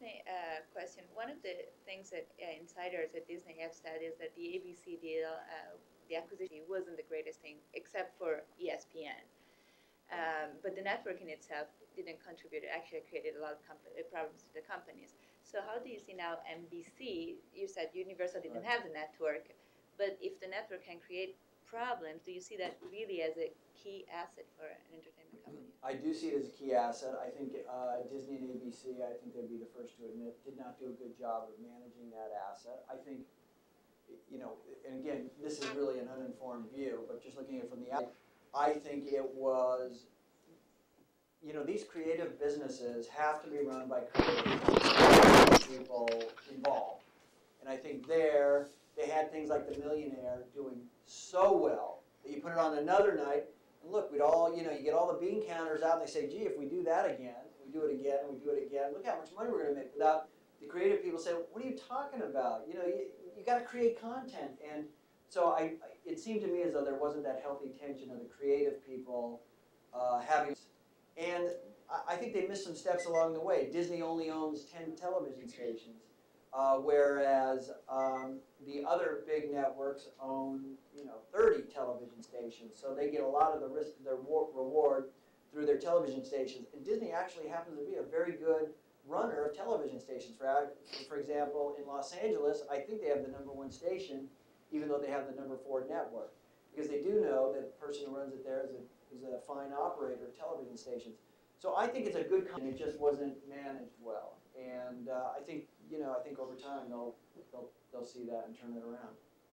Disney question. One of the things that insiders at Disney have said is that the ABC deal, the acquisition wasn't the greatest thing, except for ESPN. But the network in itself didn't contribute. It actually created a lot of problems to the companies. So how do you see now NBC? You said Universal didn't have the network, but if the network can create problems, do you see that really as a key asset for an entertainment company? I do see it as a key asset. I think Disney and ABC, I think they'd be the first to admit, did not do a good job of managing that asset. I think, and again, this is really an uninformed view, but just looking at it from the outside, I think it was, these creative businesses have to be run by creative people involved. And I think they had things like The Millionaire doing so well that you put it on another night, and look, we'd all, you get all the bean counters out, and they say, gee, if we do that again, we do it again, and we do it again, look how much money we're going to make, without the creative people saying, what are you talking about? You got to create content. And so it seemed to me as though there wasn't that healthy tension of the creative people having, and I think they missed some steps along the way. Disney only owns 10 television stations, whereas the other big networks own 30 television stations. So they get a lot of the risk of their reward through their television stations. And Disney actually happens to be a very good runner of television stations. For example, in Los Angeles, I think they have the #1 station, even though they have the #4 network, because they do know that the person who runs it there is a fine operator of television stations. So I think it's a good company. It just wasn't managed well, and I think over time they'll see that and turn it around.